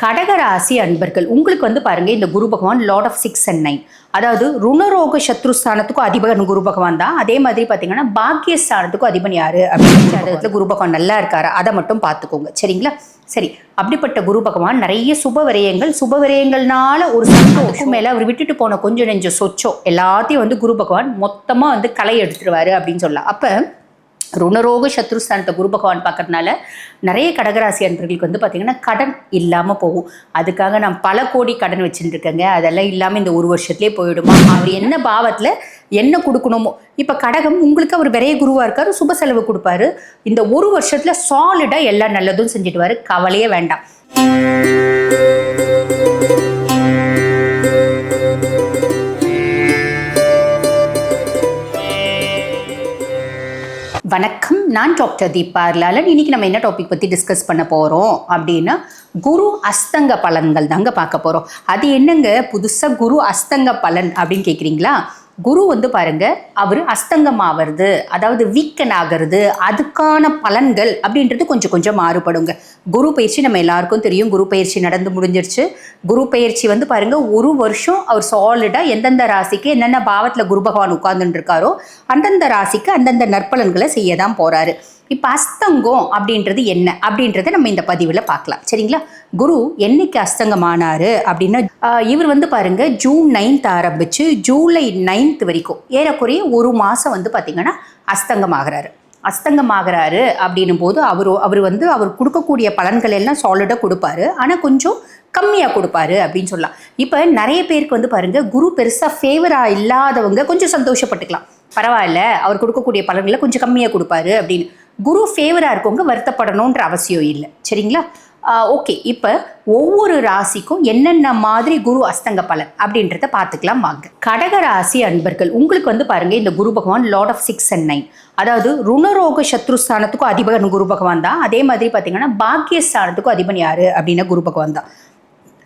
கடகராசி அன்பர்கள் உங்களுக்கு வந்து பாருங்க, இந்த குரு பகவான் லார்ட் ஆஃப் 6 and 9, அதாவது ருணரோக சத்ருஸ்தானத்துக்கும் அதிபன் குரு பகவான் தான். அதே மாதிரி பார்த்தீங்கன்னா பாக்கியஸ்தானத்துக்கும் அதிபன் யாரு அப்படின்னு குரு பகவான் நல்லா இருக்காரு, அதை மட்டும் பார்த்துக்கோங்க சரிங்களா. சரி, அப்படிப்பட்ட குரு பகவான் நிறைய சுபவிரயங்கள்னால ஒரு சந்தோஷம் மேல அவர் விட்டுட்டு போன கொஞ்சம் நெஞ்ச சொச்சம் எல்லாத்தையும் வந்து குரு பகவான் மொத்தமா வந்து களை எடுத்துருவாரு அப்படின்னு சொல்லலாம். அப்ப ருணரோக சத்ருஸ்தானத்தை குரு பகவான் பார்க்கறதுனால நிறைய கடகராசி அன்பர்களுக்கு வந்து பார்த்தீங்கன்னா கடன் இல்லாமல் போகும். அதுக்காக நான் பல கோடி கடன் வச்சுட்டு இருக்கேங்க, அதெல்லாம் இல்லாமல் இந்த ஒரு வருஷத்துலேயே போயிடுமா, அவர் என்ன பாவத்தில் என்ன கொடுக்கணுமோ. இப்போ கடகம் உங்களுக்கு அவர் விரைய குருவாக இருக்காரு, சுப செலவு கொடுப்பாரு. இந்த ஒரு வருஷத்தில் சாலிடாக எல்லா நல்லதும் செஞ்சுட்டுவாரு, கவலையே வேண்டாம். வணக்கம், நான் டாக்டர் தீபா லாலன். இன்னைக்கு நம்ம என்ன டாபிக் பற்றி டிஸ்கஸ் பண்ண போகிறோம் அப்படின்னா குரு அஸ்தங்க பலன்கள் தாங்க பார்க்க போகிறோம். அது என்னங்க புதுசாக குரு அஸ்தங்க பலன் அப்படின்னு கேட்குறீங்களா? குரு வந்து பாருங்க, அவர் அஸ்தங்கம் ஆகிறது, அதாவது வீக்கன் ஆகிறது, அதுக்கான பலன்கள் அப்படின்றது கொஞ்சம் கொஞ்சம் மாறுபடுங்க. குரு பயிற்சி நம்ம எல்லாருக்கும் தெரியும், குரு பயிற்சி நடந்து முடிஞ்சிருச்சு. குரு பயிற்சி வந்து பாருங்க, ஒரு வருஷம் அவர் சாலிடா எந்தெந்த ராசிக்கு என்னென்ன பாவத்தில் குரு பகவான் உட்கார்ந்துட்டு இருக்காரோ அந்தந்த ராசிக்கு அந்தந்த நற்பலன்களை செய்ய தான் போறாரு. இப்போ அஸ்தங்கம் அப்படின்றது என்ன அப்படின்றத நம்ம இந்த பதிவில் பார்க்கலாம் சரிங்களா. குரு என்னைக்கு அஸ்தங்கமானாரு அப்படின்னா, இவர் வந்து பாருங்க ஜூன் 9 ஆரம்பிச்சு ஜூலை 9 வரைக்கும் ஏறக்குறைய ஒரு மாதம் வந்து பார்த்தீங்கன்னா அஸ்தங்கமாகிறாரு அப்படின்னும் போது அவர் கொடுக்கக்கூடிய பலன்கள் எல்லாம் சாலிடாக கொடுப்பாரு, ஆனால் கொஞ்சம் கம்மியாக கொடுப்பாரு அப்படின்னு சொல்லலாம். இப்போ நிறைய பேருக்கு வந்து பாருங்க, குரு பெருசாக ஃபேவராக இல்லாதவங்க கொஞ்சம் சந்தோஷப்பட்டுக்கலாம், பரவாயில்ல அவர் கொடுக்கக்கூடிய பலன்களை கொஞ்சம் கம்மியாக கொடுப்பாரு அப்படின்னு. குரு ஃபேவராக இருக்கவங்க வருத்தப்படணுன்ற அவசியம் இல்லை சரிங்களா. ஓகே, இப்போ ஒவ்வொரு ராசிக்கும் என்னென்ன மாதிரி குரு அஸ்தங்க பலன் அப்படின்றத பார்த்துக்கலாம் வாங்க. கடகராசி அன்பர்கள் உங்களுக்கு வந்து பாருங்க, இந்த குரு பகவான் லார்ட் ஆஃப் 6 and 9, அதாவது ருணரோக சத்ருஸ்தானத்துக்கும் அதிபன் குரு பகவான் தான். அதே மாதிரி பார்த்தீங்கன்னா பாக்கியஸ்தானத்துக்கும் அதிபன் யாரு அப்படின்னா குரு பகவான் தான்.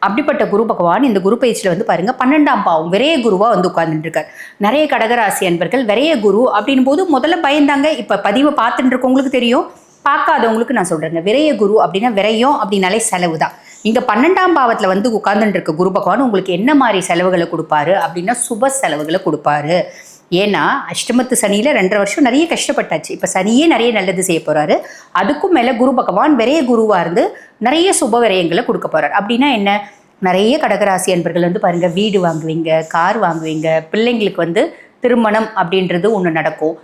அப்படிப்பட்ட குரு பகவான் இந்த குரு பயிற்சியில் வந்து பாருங்க 12ஆம் பாவம் விரைய குருவா வந்து உட்கார்ந்துட்டு இருக்காரு. நிறைய கடகராசி அன்பர்கள் விரைய குரு அப்படின் போது முதல்ல பயந்தாங்க. இப்போ பதிவை பார்த்துட்டு இருக்கவங்களுக்கு தெரியும், பார்க்காதவங்களுக்கு நான் சொல்றேங்க, விரைய குரு அப்படின்னா விரையும் அப்படின்னாலே செலவு தான். இங்க 12ஆம் பாவத்தில் வந்து உட்கார்ந்துட்டு இருக்க குரு பகவான் உங்களுக்கு என்ன மாதிரி செலவுகளை கொடுப்பாரு அப்படின்னா சுப செலவுகளை கொடுப்பாரு. ஏன்னா அஷ்டமத்து சனியில் 2.5 வருஷம் நிறைய கஷ்டப்பட்டாச்சு, இப்போ சனியே நிறைய நல்லது செய்ய போகிறாரு. அதுக்கும் மேலே குரு பகவான் விரைய குருவாக இருந்து நிறைய சுப விரயங்களை கொடுக்க போகிறார். அப்படின்னா என்ன, நிறைய கடகராசி அன்பர்கள் வந்து பாருங்கள், வீடு வாங்குவீங்க, கார் வாங்குவீங்க, பிள்ளைங்களுக்கு வந்து திருமணம் அப்படின்றது ஒன்று நடக்கும்,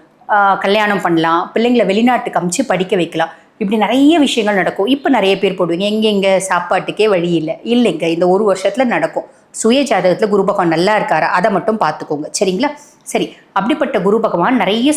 கல்யாணம் பண்ணலாம், பிள்ளைங்களை வெளிநாட்டுக்கு அமுச்சு படிக்க வைக்கலாம், இப்படி நிறைய விஷயங்கள் நடக்கும். இப்போ நிறைய பேர் போடுவீங்க, எங்கெங்கே சாப்பாட்டுக்கே வழி இல்லைங்க, இந்த ஒரு வருஷத்தில் நடக்கும். சுய ஜாதகத்தில் குரு பகவான் நல்லா இருக்காரா, அதை மட்டும் பார்த்துக்கோங்க சரிங்களா. சரி, அப்படிப்பட்ட குரு பகவான் நிறைய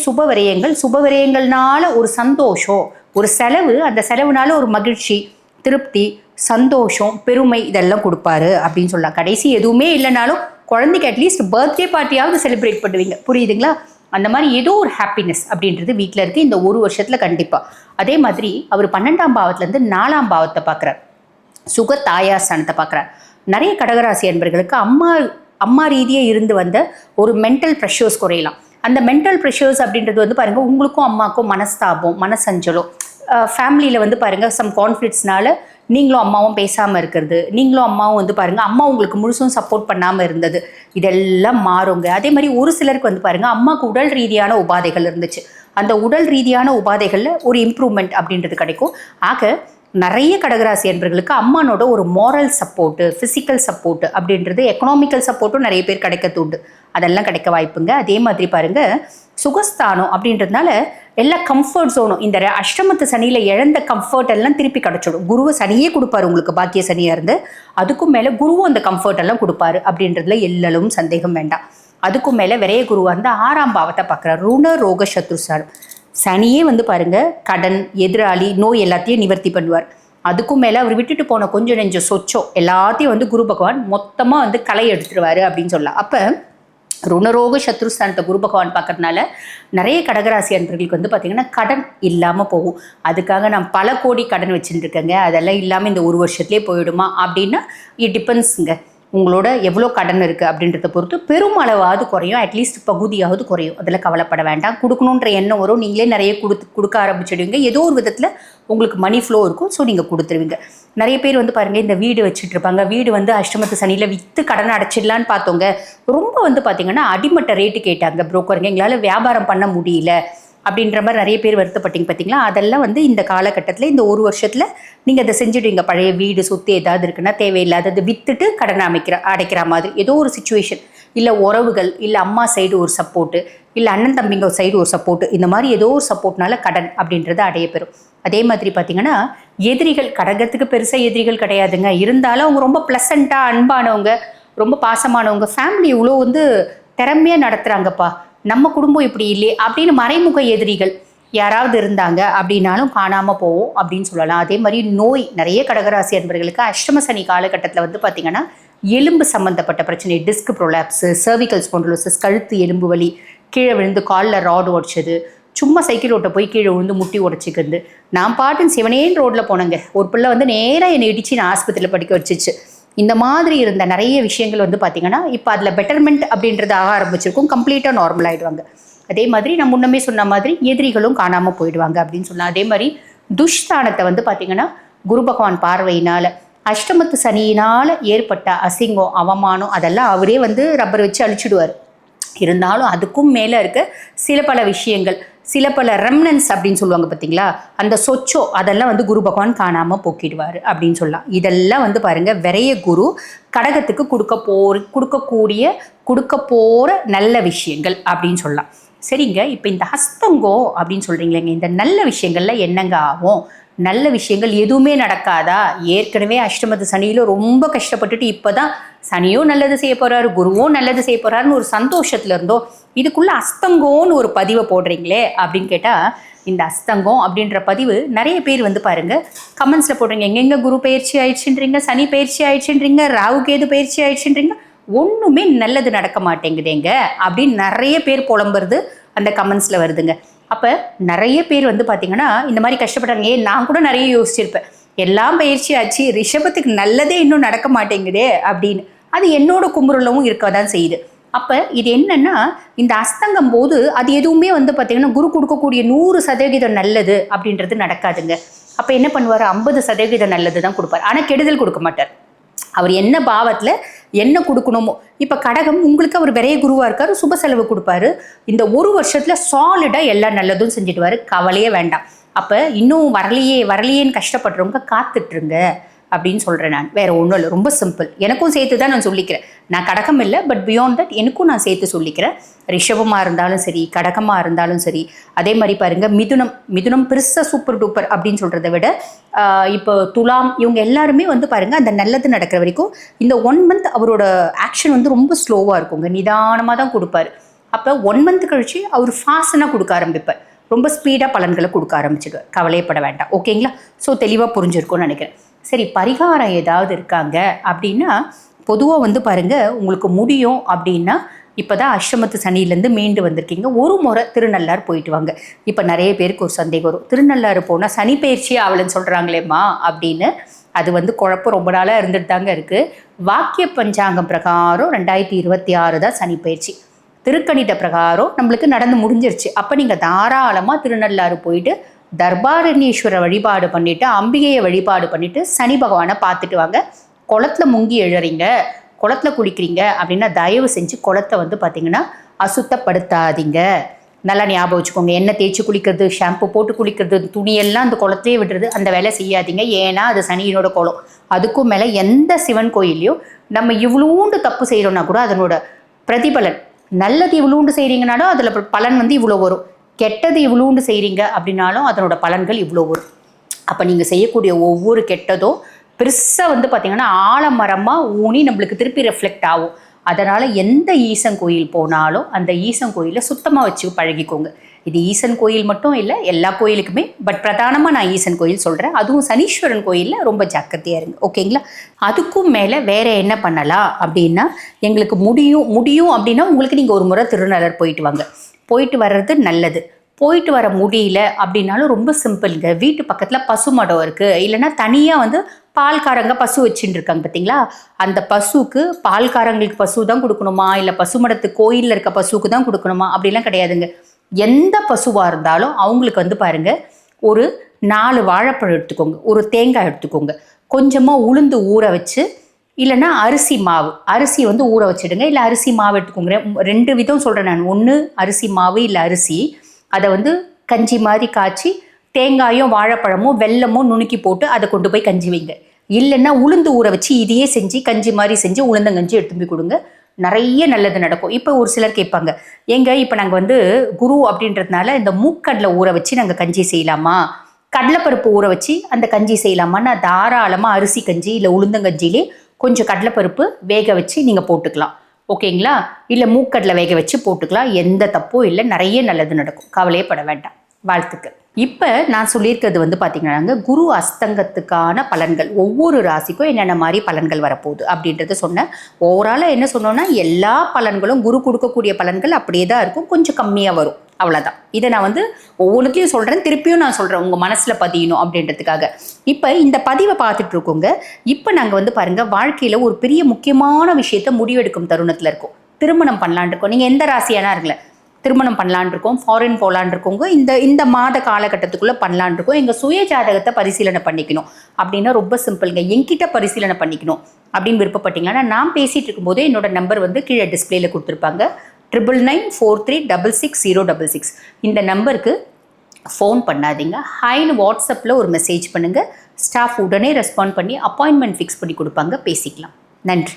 சுபவிரயங்கள்னால ஒரு சந்தோஷம், ஒரு செலவு, அந்த செலவுனால ஒரு மகிழ்ச்சி, திருப்தி, சந்தோஷம், பெருமை இதெல்லாம் கொடுப்பாரு அப்படின்னு சொல்லலாம். கடைசி எதுவுமே இல்லைனாலும் குழந்தைக்கு அட்லீஸ்ட் பர்த்டே பார்ட்டியாவது செலிப்ரேட் பண்ணுவீங்க, புரியுதுங்களா? அந்த மாதிரி ஏதோ ஒரு ஹாப்பினஸ் அப்படின்றது வீட்டில் இருக்குது இந்த ஒரு வருஷத்தில் கண்டிப்பாக. அதே மாதிரி அவர் 12ஆம் பாவத்துலேருந்து 4ஆம் பாவத்தை பார்க்குறார், சுக தாயாஸ்தானத்தை பார்க்குறார். நிறைய கடகராசி அன்பர்களுக்கு அம்மா ரீதியாக இருந்து வந்த ஒரு மென்டல் ப்ரெஷர்ஸ் குறையலாம். அந்த மென்டல் ப்ரெஷர்ஸ் அப்படின்றது வந்து பாருங்கள், உங்களுக்கும் அம்மாவுக்கும் மனஸ்தாபம், மனசஞ்சலம், ஃபேமிலியில் வந்து பாருங்கள் சம் கான்ஃப்ளிக்ட்ஸ்னால நீங்களும் அம்மாவும் பேசாமல் இருக்கிறது, நீங்களும் அம்மாவும் வந்து பாருங்கள் அம்மா உங்களுக்கு முழுசும் சப்போர்ட் பண்ணாமல் இருந்தது, இதெல்லாம் மாறுங்க. அதே மாதிரி ஒரு சிலருக்கு வந்து பாருங்கள் அம்மாவுக்கு உடல் ரீதியான உபாதைகள் இருந்துச்சு, அந்த உடல் ரீதியான உபாதைகளில் ஒரு இம்ப்ரூவ்மெண்ட் அப்படின்றது கிடைக்கும். ஆக நிறைய கடகராசி என்பவர்களுக்கு அம்மானோட ஒரு மாரல் சப்போர்ட்டு, ஃபிசிக்கல் சப்போர்ட்டு அப்படின்றது, எக்கனாமிக்கல் சப்போர்ட்டும் நிறைய பேர் கிடைக்கிறது உண்டு, அதெல்லாம் கிடைக்க வாய்ப்புங்க. அதே மாதிரி பாருங்கள் சுகஸ்தானம் அப்படின்றதுனால எல்லா கம்ஃபர்ட் ஜோனும், இந்த அஷ்டமத்து சனியில் இழந்த கம்ஃபர்ட் எல்லாம் திருப்பி கிடச்சிடும். குருவை சனியே கொடுப்பாரு உங்களுக்கு, பாக்கிய சனியாக இருந்து, அதுக்கும் மேலே குருவும் அந்த கம்ஃபர்ட் எல்லாம் கொடுப்பாரு அப்படின்றதுல எல்லலும் சந்தேகம் வேண்டாம். அதுக்கும் மேலே விரைய குருவாக இருந்து 6ஆம் பாவத்தை பார்க்குறாரு, ருண ரோக சத்ருஸ்தானம். சனியே வந்து பாருங்க கடன், எதிராளி, நோய் எல்லாத்தையும் நிவர்த்தி பண்ணுவார். அதுக்கும் மேலே அவர் விட்டுட்டு போன கொஞ்சம் நெஞ்ச சொச்சம் எல்லாத்தையும் வந்து குரு பகவான் மொத்தமாக வந்து களை எடுத்துருவாரு அப்படின்னு சொல்லலாம். அப்போ ருணரோக சத்ருஸ்தானத்தை குரு பகவான் பார்க்கறதுனால நிறைய கடகராசி அன்பர்களுக்கு வந்து பார்த்திங்கன்னா கடன் இல்லாமல் போகும். அதுக்காக நான் பல கோடி கடன் வச்சுட்டு இருக்கேங்க, அதெல்லாம் இல்லாமல் இந்த ஒரு வருஷத்துலேயே போயிடுமா அப்படின்னா இட் டிபெண்ட்ஸுங்க. உங்களோட எவ்வளோ கடன் இருக்குது அப்படின்றத பொறுத்து பெருமளவாவது குறையும், அட்லீஸ்ட் பகுதியாவது குறையும். அதில் கவலைப்பட வேண்டாம். கொடுக்கணுன்ற எண்ணம் வரும், நீங்களே நிறைய கொடுக்க ஆரம்பிச்சிடுவீங்க. ஏதோ ஒரு விதத்தில் உங்களுக்கு மணி ஃப்ளோ இருக்கும், ஸோ நீங்கள் கொடுத்துருவீங்க. நிறைய பேர் வந்து பாருங்கள், இந்த வீடு வச்சுட்டு இருப்பாங்க. வீடு வந்து அஷ்டமத்து சனியில் விற்று கடனை அடைச்சிடலான்னு பார்த்தோங்க. ரொம்ப வந்து பார்த்திங்கன்னா அடிமட்ட ரேட்டு கேட்டாங்க புரோக்கருங்க, எங்களால் வியாபாரம் பண்ண முடியல அப்படின்ற மாதிரி நிறைய பேர் வருத்தப்பட்டீங்க பார்த்தீங்களா. அதெல்லாம் வந்து இந்த காலகட்டத்தில், இந்த ஒரு வருஷத்தில் நீங்கள் அதை செஞ்சுடுவீங்க. பழைய வீடு சொத்து ஏதாவது இருக்குன்னா தேவையில்லாதது விற்றுட்டு கடனை அடைக்கிற மாதிரி ஏதோ ஒரு சுச்சுவேஷன், இல்லை உறவுகள், இல்லை அம்மா சைடு ஒரு சப்போர்ட்டு, இல்லை அண்ணன் தம்பிங்க சைடு ஒரு சப்போர்ட்டு, இந்த மாதிரி ஏதோ ஒரு சப்போர்ட்னால கடன் அப்படின்றது அடைய பெறும். அதே மாதிரி பார்த்தீங்கன்னா எதிரிகள், கடகத்துக்கு பெருசாக எதிரிகள் கிடையாதுங்க. இருந்தாலும் அவங்க ரொம்ப ப்ளசண்ட்டாக அன்பானவங்க, ரொம்ப பாசமானவங்க, ஃபேமிலி இவ்வளோ வந்து திறமையாக நடத்துகிறாங்கப்பா, நம்ம குடும்பம் இப்படி இல்லையே அப்படின்னு மறைமுக எதிரிகள் யாராவது இருந்தாங்க அப்படின்னாலும் காணாமல் போவோம் அப்படின்னு சொல்லலாம். அதே மாதிரி நோய், நிறைய கடகராசி அன்பர்களுக்கு அஷ்டம சனி காலகட்டத்தில் வந்து பார்த்திங்கன்னா எலும்பு சம்மந்தப்பட்ட பிரச்சனை, டிஸ்க் ப்ரொலாப்ஸு, சர்விக்கல் ஸ்பாண்டிலோசிஸ், கழுத்து எலும்பு வலி, கீழே விழுந்து காலில் ராடு உடைச்சது, சும்மா சைக்கிள் ஓட்ட போய் கீழே விழுந்து முட்டி உடச்சிக்கிறது. நான் பாட்டுன்னு சிவனேன்னு ரோட்டில் போனேங்க, ஒரு பிள்ளை வந்து நேராக என்னை இடித்து நான் ஆஸ்பத்திரியில் படிக்க வச்சிச்சு. இந்த மாதிரி இருந்த நிறைய விஷயங்கள் வந்து பார்த்திங்கன்னா இப்போ அதில் பெட்டர்மெண்ட் அப்படின்றது ஆக ஆரம்பிச்சிருக்கும், கம்ப்ளீட்டாக நார்மல் ஆகிடுவாங்க. அதே மாதிரி நான் முன்னமே சொன்ன மாதிரி எதிரிகளும் காணாமல் போயிடுவாங்க அப்படின்னு சொல்லலாம். அதே மாதிரி துஷ்தானத்தை வந்து பார்த்திங்கன்னா குரு பகவான் பார்வையினால், அஷ்டமத்து சனியினால் ஏற்பட்ட அசிங்கம், அவமானம் அதெல்லாம் அவரே வந்து ரப்பர் வச்சு அழிச்சிடுவார். இருந்தாலும் அதுக்கும் மேலே இருக்க சில பல விஷயங்கள், சில பல ரெம்னன்ஸ் அப்படின்னு சொல்லுவாங்க பார்த்தீங்களா, அந்த சொச்சோ அதெல்லாம் வந்து குரு பகவான் காணாமல் போக்கிடுவார் அப்படின்னு சொல்லலாம். இதெல்லாம் வந்து பாருங்கள், விரைய குரு கடகத்துக்கு கொடுக்க போகிற நல்ல விஷயங்கள் அப்படின்னு சொல்லலாம். சரிங்க, இப்போ இந்த ஹஸ்தங்கோ அப்படின்னு சொல்கிறீங்களேங்க, இந்த நல்ல விஷயங்கள்ல என்னங்க ஆகும்? நல்ல விஷயங்கள் எதுவுமே நடக்காதா? ஏற்கனவே அஷ்டமத்து சனியில் ரொம்ப கஷ்டப்பட்டுட்டு இப்போ தான் சனியும் நல்லது செய்ய போகிறாரு, குருவும் நல்லது செய்ய போகிறாருன்னு ஒரு சந்தோஷத்தில் இருந்தோம். இதுக்குள்ளே அஸ்தங்கோன்னு ஒரு பதிவை போடுறீங்களே அப்படின்னு கேட்டால், இந்த அஸ்தங்கம் அப்படின்ற பதிவு நிறைய பேர் வந்து பாருங்கள் கமெண்ட்ஸில் போடுறீங்க, எங்கெங்கே குரு பயிற்சி ஆயிடுச்சுன்றீங்க, சனி பயிற்சி ஆயிடுச்சுன்றீங்க, ராகு கேது பயிற்சி ஆயிடுச்சுன்றீங்க, ஒன்றுமே நல்லது நடக்க மாட்டேங்குதுங்க அப்படின்னு நிறைய பேர் புலம்புறது அந்த கமெண்ட்ஸில் வருதுங்க. அப்போ நிறைய பேர் வந்து பார்த்திங்கன்னா இந்த மாதிரி கஷ்டப்பட்டாங்க. நான் கூட நிறைய யோசிச்சிருப்பேன், எல்லாம் பயிற்சி ஆச்சு, ரிஷபத்துக்கு நல்லதே இன்னும் நடக்க மாட்டேங்குதே அப்படின்னு. அது என்னோட கும்புறலவும் இருக்க தான் செய்யுது. அப்போ இது என்னென்னா, இந்த அஸ்தங்கம் போது அது எதுவுமே வந்து பார்த்திங்கன்னா குரு கொடுக்கக்கூடிய 100% நல்லது அப்படின்றது நடக்காதுங்க. அப்போ என்ன பண்ணுவார், 50% நல்லது தான் கொடுப்பார், ஆனால் கெடுதல் கொடுக்க மாட்டார். அவர் என்ன பாவத்தில் என்ன கொடுக்கணுமோ, இப்போ கடகம் உங்களுக்கு அவர் விரைய குருவாக இருக்கார், சுப செலவு கொடுப்பாரு. இந்த ஒரு வருஷத்தில் சாலிடாக எல்லா நல்லதும் செஞ்சுடுவார், கவலையே வேண்டாம். அப்போ இன்னும் வரலையேன்னு கஷ்டப்படுறவங்க காத்துட்ருங்க அப்படின்னு சொல்கிறேன். நான் வேறு ஒன்றும் இல்லை, ரொம்ப சிம்பிள். எனக்கும் சேர்த்து தான் நான் சொல்லிக்கிறேன். நான் கடகம் இல்லை, பட் பியாண்ட் தட் எனக்கும் நான் சேர்த்து சொல்லிக்கிறேன். ரிஷபமாக இருந்தாலும் சரி, கடகமாக இருந்தாலும் சரி. அதே மாதிரி பாருங்கள், மிதுனம் பெருசாக சூப்பர் டூப்பர் அப்படின்னு சொல்கிறத விட இப்போ துலாம், இவங்க எல்லாருமே வந்து பாருங்கள் அந்த நல்லது நடக்கிற வரைக்கும் இந்த 1 மந்த் அவரோட ஆக்ஷன் வந்து ரொம்ப ஸ்லோவாக இருக்குங்க, நிதானமாக தான் கொடுப்பார். அப்போ 1 மந்த் கழிச்சு அவர் ஃபாஸ்ட்டாக கொடுக்க ஆரம்பிப்பார், ரொம்ப ஸ்பீடாக பலன்களை கொடுக்க ஆரம்பிச்சிடுவார். கவலையப்பட வேண்டாம், ஓகேங்களா? ஸோ தெளிவாக புரிஞ்சிருக்கும்னு நினைக்கிறேன். சரி, பரிகாரம் ஏதாவது இருக்காங்க அப்படின்னா, பொதுவாக வந்து பாருங்கள், உங்களுக்கு முடியும் அப்படின்னா இப்போ தான் அஷ்டமத்து சனியிலேருந்து மீண்டு வந்திருக்கீங்க, ஒரு முறை திருநள்ளாறு போயிட்டு வாங்க. இப்போ நிறைய பேருக்கு ஒரு சந்தேகம் வரும், திருநள்ளாறு போனால் சனி பயிற்சியே ஆகலைன்னு சொல்கிறாங்களேம்மா அப்படின்னு. அது வந்து குழப்பம் ரொம்ப நாளாக இருந்துட்டு தாங்க இருக்குது. வாக்கிய பஞ்சாங்கம் பிரகாரம் 2026 தான் சனி பயிற்சி. திருக்கணித பிரகாரம் நம்மளுக்கு நடந்து முடிஞ்சிருச்சு. அப்போ நீங்கள் தாராளமாக திருநள்ளாறு போயிட்டு தர்பாரண்யேஸ்வர வழிபாடு பண்ணிவிட்டு, அம்பிகையை வழிபாடு பண்ணிவிட்டு, சனி பகவானை பார்த்துட்டு வாங்க. குளத்துல முங்கி எழுறீங்க, குளத்துல குளிக்கிறீங்க அப்படின்னா தயவு செஞ்சு குளத்தை வந்து பார்த்திங்கன்னா அசுத்தப்படுத்தாதீங்க. நல்லா ஞாபகம் வச்சுக்கோங்க, எண்ணெய் தேய்ச்சி குளிக்கிறது, ஷாம்பு போட்டு குளிக்கிறது, துணியெல்லாம் அந்த குளத்தையே விடுறது, அந்த வேலை செய்யாதீங்க. ஏன்னா அது சனியினோட குளம். அதுக்கும் மேலே எந்த சிவன் கோயிலையும் நம்ம இவ்வளோண்டு தப்பு செய்கிறோன்னா கூட அதனோட பிரதிபலன், நல்லது இவ்வளோண்டு செய்கிறீங்கனாலும் அதில் பலன் வந்து இவ்வளோ வரும், கெட்டது இவ்வளோண்டு செய்கிறீங்க அப்படின்னாலும் அதனோட பலன்கள் இவ்வளோ வரும். அப்போ நீங்கள் செய்யக்கூடிய ஒவ்வொரு கெட்டதும் பெருசாக வந்து பார்த்திங்கன்னா ஆலமரமாக ஊனி நம்மளுக்கு திருப்பி ரெஃப்ளெக்ட் ஆகும். அதனால் எந்த ஈசன் கோயில் போனாலும் அந்த ஈசன் கோயிலை சுத்தமாக வச்சு பழகிக்கோங்க. இது ஈசன் கோயில் மட்டும் இல்லை, எல்லா கோயிலுக்குமே, பட் பிரதானமாக நான் ஈசன் கோயில் சொல்கிறேன். அதுவும் சனீஸ்வரன் கோயிலில் ரொம்ப ஜாக்கிரதையாக இருங்க, ஓகேங்களா? அதுக்கும் மேலே வேறு என்ன பண்ணலாம் அப்படின்னா, எங்களுக்கு முடியும் அப்படின்னா உங்களுக்கு நீங்கள் ஒரு முறை திருநள்ளாறு போயிட்டு வாங்க. போயிட்டு வர்றது நல்லது. போயிட்டு வர முடியல அப்படின்னாலும் ரொம்ப சிம்பிளுங்க. வீட்டு பக்கத்தில் பசுமடம் இருக்குது, இல்லைன்னா தனியாக வந்து பால்காரங்க பசு வச்சுட்டு இருக்காங்க பார்த்தீங்களா, அந்த பசுக்கு பால்காரங்களுக்கு பசு தான் கொடுக்கணுமா, இல்லை பசுமடத்து கோயிலில் இருக்க பசுக்கு தான் கொடுக்கணுமா அப்படிலாம் கிடையாதுங்க. எந்த பசுவாக இருந்தாலும் அவங்களுக்கு வந்து பாருங்கள், ஒரு 4 வாழைப்பழம் எடுத்துக்கோங்க, ஒரு தேங்காய் எடுத்துக்கோங்க, கொஞ்சமாக உளுந்து ஊற வச்சு, இல்லைன்னா அரிசி மாவு, அரிசி வந்து ஊற வச்சுடுங்க, இல்லை அரிசி மாவு எடுத்துக்கோங்க. 2 விதம் சொல்கிறேன் நான். ஒன்று அரிசி மாவு இல்லை அரிசி, அதை வந்து கஞ்சி மாதிரி காய்ச்சி தேங்காயும் வாழைப்பழமும் வெல்லமும் நுணுக்கி போட்டு அதை கொண்டு போய் கஞ்சி வைங்க. இல்லைன்னா உளுந்து ஊற வச்சு இதையே செஞ்சு கஞ்சி மாதிரி செஞ்சு உளுந்தங்கஞ்சி எடுத்து போய் கொடுங்க. நிறைய நல்லது நடக்கும். இப்போ ஒரு சிலர் கேட்பாங்க, ஏங்க இப்போ நாங்கள் வந்து குரு அப்படின்றதுனால இந்த மூக்கடலை ஊற வச்சு நாங்கள் கஞ்சி செய்யலாமா, கடலைப்பருப்பு ஊற வச்சு அந்த கஞ்சி செய்யலாமான்னு தாராளமாக அரிசி கஞ்சி இல்லை உளுந்தங்கஞ்சிலே கொஞ்சம் கடலைப்பருப்பு வேக வச்சு நீங்கள் போட்டுக்கலாம். ஓகேங்களா? இல்லை மூக்கடலை வேக வச்சு போட்டுக்கலாம். எந்த தப்பும் இல்லை, நிறைய நல்லது நடக்கும். கவலையே பட வேண்டாம். வாழ்த்துக்கள். இப்போ நான் சொல்லியிருக்கிறது வந்து பார்த்தீங்கன்னாங்க, குரு அஸ்தங்கத்துக்கான பலன்கள், ஒவ்வொரு ராசிக்கும் என்னென்ன மாதிரி பலன்கள் வரப்போகுது அப்படின்றத சொன்னேன். ஓவராலாக என்ன சொன்னோன்னா, எல்லா பலன்களும் குரு கொடுக்கக்கூடிய பலன்கள் அப்படியே தான் இருக்கும், கொஞ்சம் கம்மியாக வரும், அவ்வளோதான். இதை நான் வந்து ஒவ்வொன்றுத்தையும் சொல்கிறேன், திருப்பியும் நான் சொல்கிறேன் உங்கள் மனசில் பதியணும் அப்படின்றதுக்காக. இப்போ இந்த பதிவை பார்த்துட்டு இருக்கோங்க. இப்போ நாங்கள் வந்து பாருங்கள், வாழ்க்கையில் ஒரு பெரிய முக்கியமான விஷயத்தை முடிவெடுக்கும் தருணத்தில் இருக்கோம். திருமணம் பண்ணலான் இருக்கோம். நீங்கள் எந்த ராசியானா இருக்கல, திருமணம் பண்ணலான் இருக்கோம், ஃபாரின் போகலான் இருக்கோங்க, இந்த மாத காலகட்டத்துக்குள்ளே பண்ணலான் இருக்கோம். எங்கள் சுய ஜாதகத்தை பரிசீலனை பண்ணிக்கணும் அப்படின்னா ரொம்ப சிம்பிளுங்க. என்கிட்ட பரிசீலனை பண்ணிக்கணும் அப்படின்னு விருப்பப்பட்டீங்கன்னா, நான் பேசிகிட்டு இருக்கும்போதே என்னோட நம்பர் வந்து கீழே டிஸ்பிளேல கொடுத்துருப்பாங்க, 9994366066. இந்த நம்பருக்கு ஃபோன் பண்ணாதீங்க, ஹைன்னு வாட்ஸ்அப்பில் ஒரு மெசேஜ் பண்ணுங்கள். ஸ்டாஃப் உடனே ரெஸ்பாண்ட் பண்ணி அப்பாயின்மெண்ட் ஃபிக்ஸ் பண்ணி கொடுப்பாங்க, பேசிக்கலாம். நன்றி.